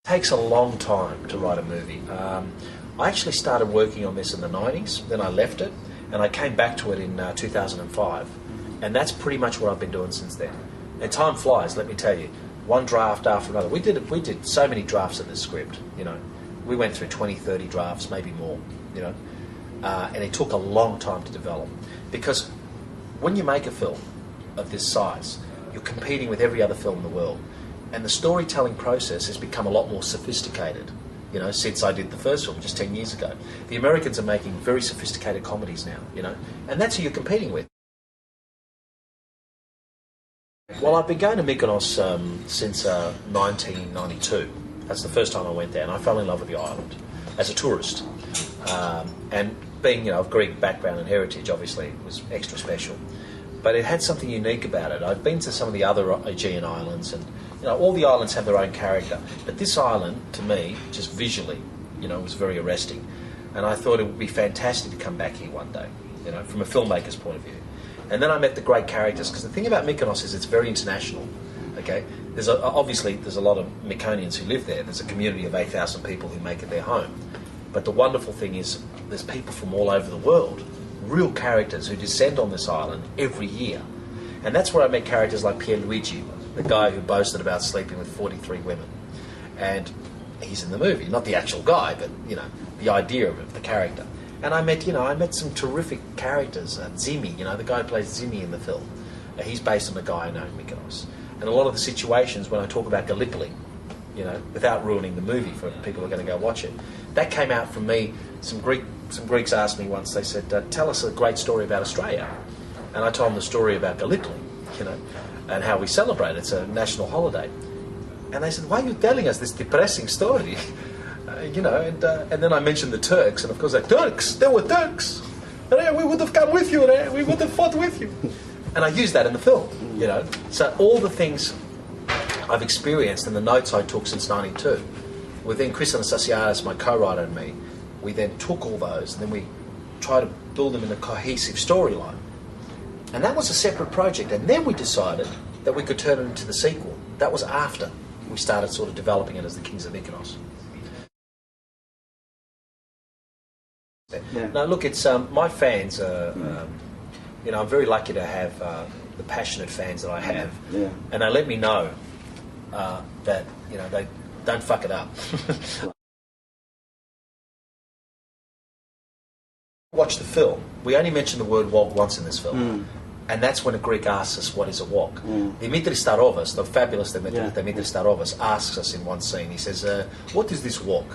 Takes a long time to write a movie. I actually started working on this in the 90s, then I left it, and I came back to it in 2005. And that's pretty much what I've been doing since then. And time flies, let me tell you. One draft after another. We did so many drafts of this script, you know. We went through 20, 30 drafts, maybe more, you know. And it took a long time to develop. Because when you make a film of this size, you're competing with every other film in the world. And the storytelling process has become a lot more sophisticated, you know, since I did the first film just 10 years ago. The Americans are making very sophisticated comedies now, you know, and that's who you're competing with. Well, I've been going to Mykonos since 1992. That's the first time I went there, and I fell in love with the island as a tourist. And being, you know, of Greek background and heritage, obviously, it was extra special. But it had something unique about it. I've been to some of the other Aegean islands, and you know, all the islands have their own character. But this island, to me, just visually, you know, was very arresting. And I thought it would be fantastic to come back here one day, you know, from a filmmaker's point of view. And then I met the great characters, because the thing about Mykonos is it's very international. Okay, obviously there's a lot of Mykonians who live there. There's a community of 8,000 people who make it their home. But the wonderful thing is there's people from all over the world, real characters who descend on this island every year. And that's where I met characters like Pierluigi, the guy who boasted about sleeping with 43 women. And he's in the movie, not the actual guy, but, you know, the idea of it, the character. And I met some terrific characters. Zimi, you know, the guy who plays Zimi in the film. He's based on a guy I know in Mykonos. And a lot of the situations when I talk about Gallipoli, you know, without ruining the movie for people who are going to go watch it, that came out from me. Some Greeks asked me once, they said, tell us a great story about Australia. And I told them the story about Gallipoli, you know, and how we celebrate it. It's a national holiday. And they said, why are you telling us this depressing story? You know, and then I mentioned the Turks, and of course, Turks, they were Turks. We would have come with you, we would have fought with you. And I used that in the film, you know. So all the things I've experienced and the notes I took since '92, within Chris Anastasiadis, my co-writer, and me, we then took all those and then we tried to build them in a cohesive storyline. And that was a separate project. And then we decided that we could turn it into the sequel. That was after we started sort of developing it as the Kings of Mykonos. Yeah. No, look, it's my fans are, you know, I'm very lucky to have the passionate fans that I have, and they let me know that, you know, they don't fuck it up. Watch the film. We only mention the word wog once in this film, and that's when a Greek asks us, what is a wog? Dimitris Starovas, the fabulous Dimitris Starovas, asks us in one scene, he says, what is this wog?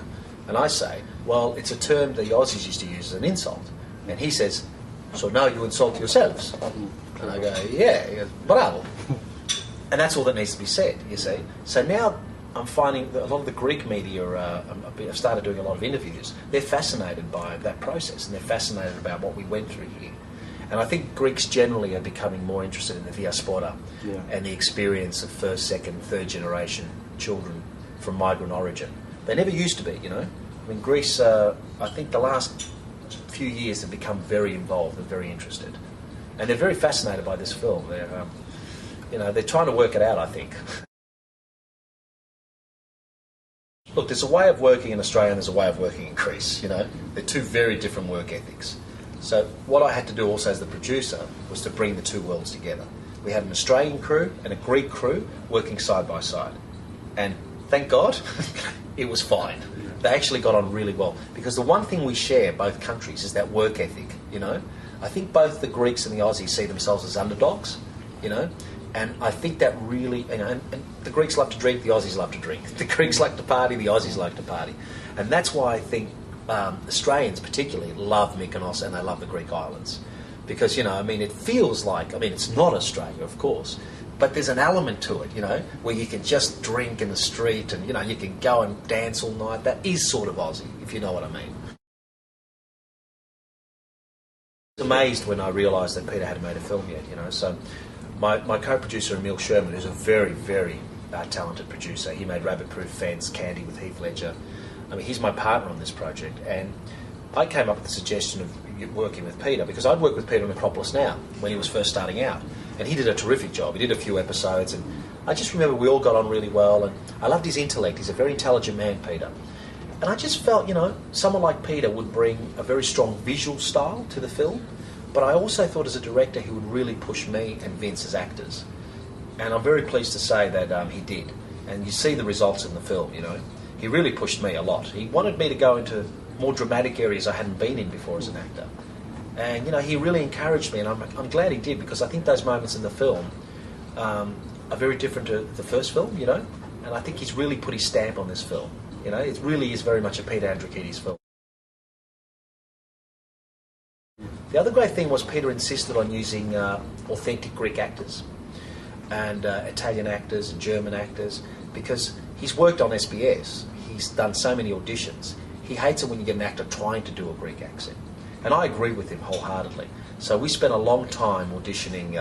And I say, well, it's a term the Aussies used to use as an insult. And he says, so now you insult yourselves. And I go, yeah. He goes, bravo. And that's all that needs to be said, you see. So now I'm finding that a lot of the Greek media I've started doing a lot of interviews. They're fascinated by that process, and they're fascinated about what we went through here. And I think Greeks generally are becoming more interested in the diaspora and the experience of first, second, third generation children from migrant origin. They never used to be, you know. I mean, Greece, I think the last few years have become very involved and very interested. And they're very fascinated by this film. They're, you know, they're trying to work it out, I think. Look, there's a way of working in Australia and there's a way of working in Greece, you know. They're two very different work ethics. So what I had to do also as the producer was to bring the two worlds together. We had an Australian crew and a Greek crew working side by side. And thank God, it was fine. They actually got on really well. Because the one thing we share, both countries, is that work ethic, you know. I think both the Greeks and the Aussies see themselves as underdogs, you know. And I think that really, you know, and the Greeks love to drink, the Aussies love to drink. The Greeks like to party, the Aussies like to party. And that's why I think Australians particularly love Mykonos and they love the Greek islands. Because, you know, I mean, it feels like, I mean, it's not Australia, of course, but there's an element to it, you know, where you can just drink in the street and, you know, you can go and dance all night. That is sort of Aussie, if you know what I mean. I was amazed when I realised that Peter hadn't made a film yet, you know, so my co-producer Emil Sherman, who's a very, very talented producer, he made Rabbit Proof Fence, Candy with Heath Ledger. I mean, he's my partner on this project, and I came up with the suggestion of working with Peter, because I'd worked with Peter on Acropolis Now, when he was first starting out, and he did a terrific job. He did a few episodes, and I just remember we all got on really well, and I loved his intellect. He's a very intelligent man, Peter. And I just felt, someone like Peter would bring a very strong visual style to the film, but I also thought as a director he would really push me and Vince as actors. And I'm very pleased to say that he did. And you see the results in the film, He really pushed me a lot. He wanted me to go into more dramatic areas I hadn't been in before as an actor. And, he really encouraged me, and I'm glad he did, because I think those moments in the film are very different to the first film, And I think he's really put his stamp on this film. It really is very much a Peter Andrikidis film. The other great thing was Peter insisted on using authentic Greek actors and Italian actors and German actors, because he's worked on SBS. He's done so many auditions. He hates it when you get an actor trying to do a Greek accent. And I agree with him wholeheartedly. So we spent a long time auditioning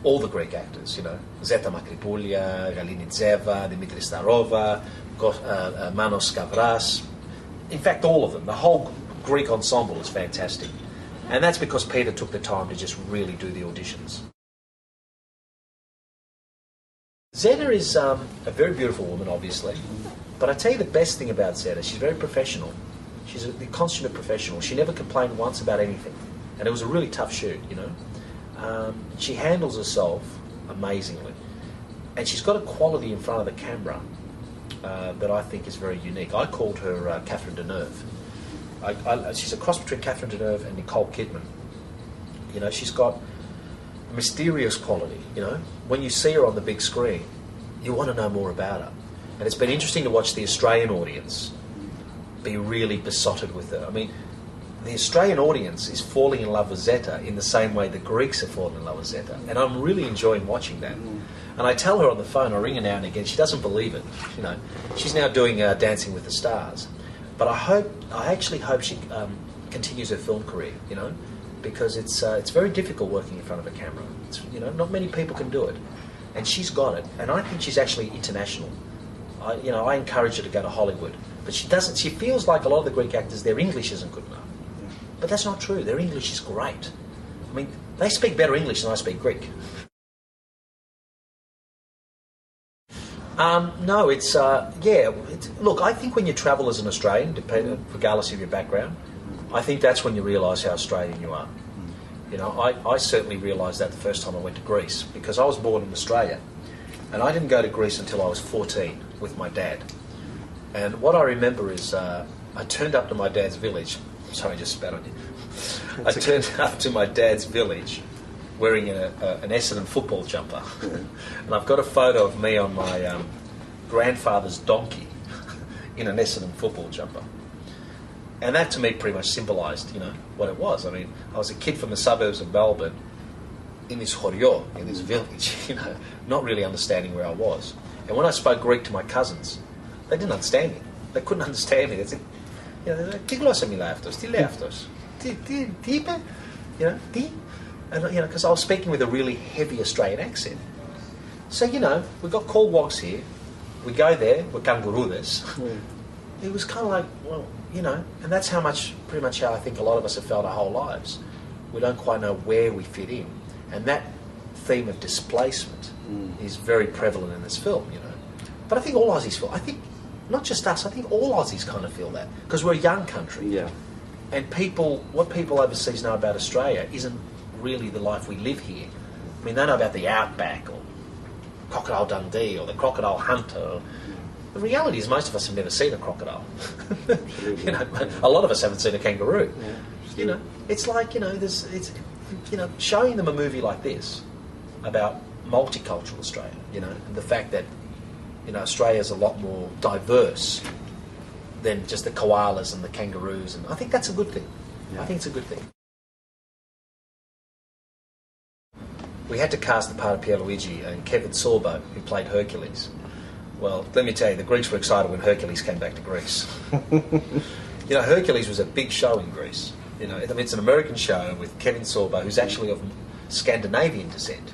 all the Greek actors, Zeta Makripoulia, Galini Zeva, Dimitri Starova, Manos Skavras. In fact, all of them. The whole Greek ensemble is fantastic. And that's because Peter took the time to just really do the auditions. Zeta is a very beautiful woman, obviously. But I tell you the best thing about Zeta, she's very professional. She's the consummate professional. She never complained once about anything. And it was a really tough shoot, She handles herself amazingly. And she's got a quality in front of the camera that I think is very unique. I called her Catherine Deneuve. She's a cross between Catherine Deneuve and Nicole Kidman. She's got a mysterious quality, When you see her on the big screen, you want to know more about her. And it's been interesting to watch the Australian audience be really besotted with her. I mean, the Australian audience is falling in love with Zeta in the same way the Greeks are falling in love with Zeta. And I'm really enjoying watching that. And I tell her on the phone, I ring her now and again, she doesn't believe it. She's now doing Dancing with the Stars. But I actually hope she continues her film career, because it's very difficult working in front of a camera. Not many people can do it. And she's got it. And I think she's actually international. I encourage her to go to Hollywood. But she doesn't. She feels like a lot of the Greek actors, their English isn't good enough. But that's not true. Their English is great. I mean, they speak better English than I speak Greek. No, look, I think when you travel as an Australian, regardless of your background, I think that's when you realise how Australian you are. I certainly realised that the first time I went to Greece, because I was born in Australia, and I didn't go to Greece until I was 14 with my dad. And what I remember is I turned up to my dad's village. Sorry, I just spat on you. I turned up to my dad's village wearing an Essendon football jumper. And I've got a photo of me on my grandfather's donkey in an Essendon football jumper. And that to me pretty much symbolised, what it was. I mean, I was a kid from the suburbs of Melbourne in this chorio, in this village, not really understanding where I was. And when I spoke Greek to my cousins, they didn't understand me. They couldn't understand me. They said, τι γλώσσα μιλάει αυτός, τι λέει αυτός, τι είπε, τι, and because I was speaking with a really heavy Australian accent. So we got called wogs here. We go there, we're kangurudas. It was kind of like, well, and that's pretty much how I think a lot of us have felt our whole lives. We don't quite know where we fit in, and that theme of displacement is very prevalent in this film. But I think all Aussies feel. I think not just us. I think all Aussies kind of feel that, because we're a young country. Yeah. And what people overseas know about Australia isn't really the life we live here. I mean, they know about the outback or Crocodile Dundee or the Crocodile Hunter. The reality is most of us have never seen a crocodile. A lot of us haven't seen a kangaroo. Yeah. It's like, showing them a movie like this about multicultural Australia, and the fact that, Australia is a lot more diverse than just the koalas and the kangaroos, and I think that's a good thing. Yeah. I think it's a good thing. We had to cast the part of Pierluigi, and Kevin Sorbo, who played Hercules. Well, let me tell you, the Greeks were excited when Hercules came back to Greece. Hercules was a big show in Greece. It's an American show with Kevin Sorbo, who's actually of Scandinavian descent.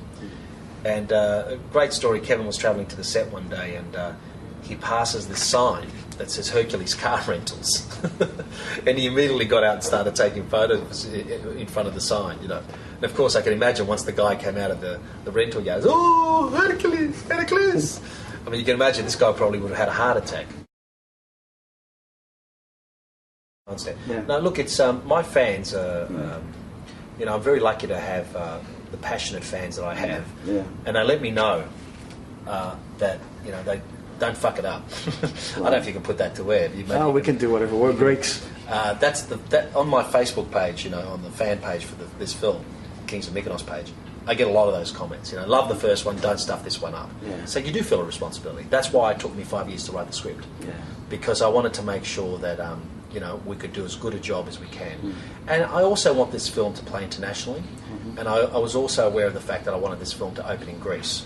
And a great story, Kevin was travelling to the set one day and he passes this sign that says Hercules Car Rentals. And he immediately got out and started taking photos in front of the sign, And of course, I can imagine once the guy came out of the rental yard, oh, Hercules, Hercules. I mean, you can imagine this guy probably would have had a heart attack. Yeah. No, look, it's my fans are, you know, I'm very lucky to have the passionate fans that I have, and they let me know that, you know, they don't fuck it up. I don't know if you can put that to word. We can do whatever. We're Greeks. That's that on my Facebook page, you know, on the fan page for this film, Kings of Mykonos page. I get a lot of those comments. You know, love the first one, don't stuff this one up. Yeah. So you do feel a responsibility. That's why it took me 5 years to write the script, because I wanted to make sure that you know, we could do as good a job as we can. And I also want this film to play internationally. And I was also aware of the fact that I wanted this film to open in Greece.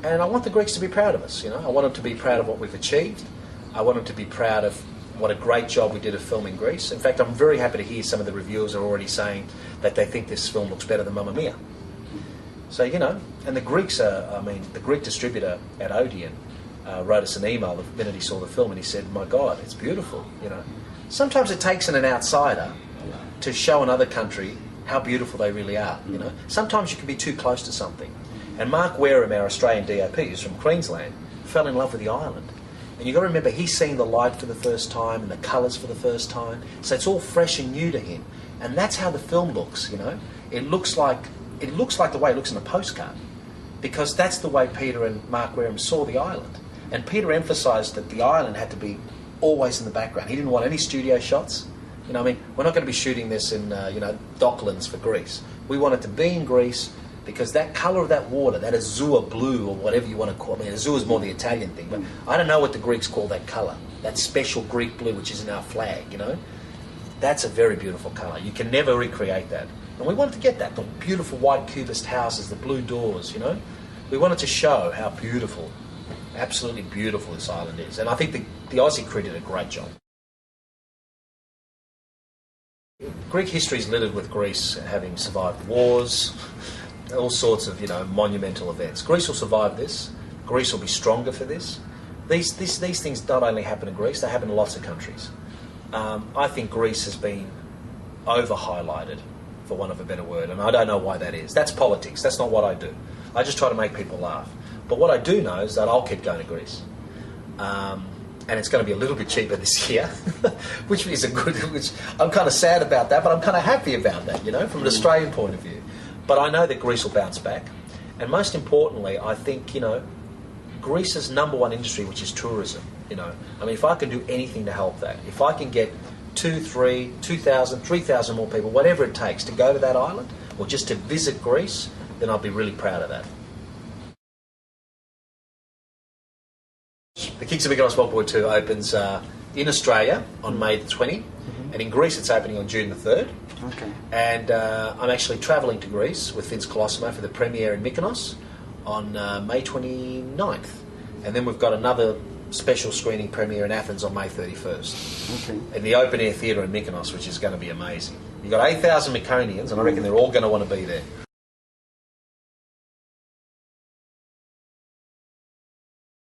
And I want the Greeks to be proud of us, you know. I want them to be proud of what we've achieved. I want them to be proud of what a great job we did of filming Greece. In fact, I'm very happy to hear some of the reviewers are already saying that they think this film looks better than Mamma Mia. So, you know, and the Greeks are, I mean, the Greek distributor at Odeon wrote us an email the minute he saw the film, and he said, my God, it's beautiful, you know. Sometimes it takes an outsider to show another country how beautiful they really are, you know. Sometimes you can be too close to something. And Mark Wareham, our Australian DOP, who's from Queensland, fell in love with the island. And you've got to remember, he's seeing the light for the first time and the colours for the first time. So it's all fresh and new to him. And that's how the film looks, you know. It looks like the way it looks in a postcard. Because that's the way Peter and Mark Wareham saw the island. And Peter emphasised that the island had to be always in the background. He didn't want any studio shots. You know, I mean, we're not going to be shooting this in, you know, Docklands for Greece. We want it to be in Greece because that colour of that water, that azure blue or whatever you want to call it, I mean, azure is more the Italian thing, but I don't know what the Greeks call that colour, that special Greek blue which is in our flag, you know. That's a very beautiful colour. You can never recreate that. And we wanted to get that, the beautiful white cubist houses, the blue doors, you know. We wanted to show how beautiful, absolutely beautiful this island is. And I think the Aussie crew did a great job. Greek history is littered with Greece having survived wars, all sorts of, you know, monumental events. Greece will survive this. Greece will be stronger for this. These things not only happen in Greece, they happen in lots of countries. I think Greece has been over-highlighted, for want of a better word, and I don't know why that is. That's politics. That's not what I do. I just try to make people laugh. But what I do know is that I'll keep going to Greece. And it's going to be a little bit cheaper this year, which I'm kind of sad about that, but I'm kind of happy about that, you know, from an Australian point of view. But I know that Greece will bounce back. And most importantly, I think, you know, Greece's number one industry, which is tourism, you know. I mean, if I can do anything to help that, if I can get 2,000, 3,000 more people, whatever it takes, to go to that island or just to visit Greece, then I'll be really proud of that. The Kings of Mykonos Wog Bry 2 opens in Australia on May the 20th, and in Greece it's opening on June the 3rd. Okay. And I'm actually travelling to Greece with Vince Colosimo for the premiere in Mykonos on May 29th. And then we've got another special screening premiere in Athens on May 31st. Okay. In the open air theatre in Mykonos, which is going to be amazing. You've got 8,000 Myconians, and I reckon they're all going to want to be there.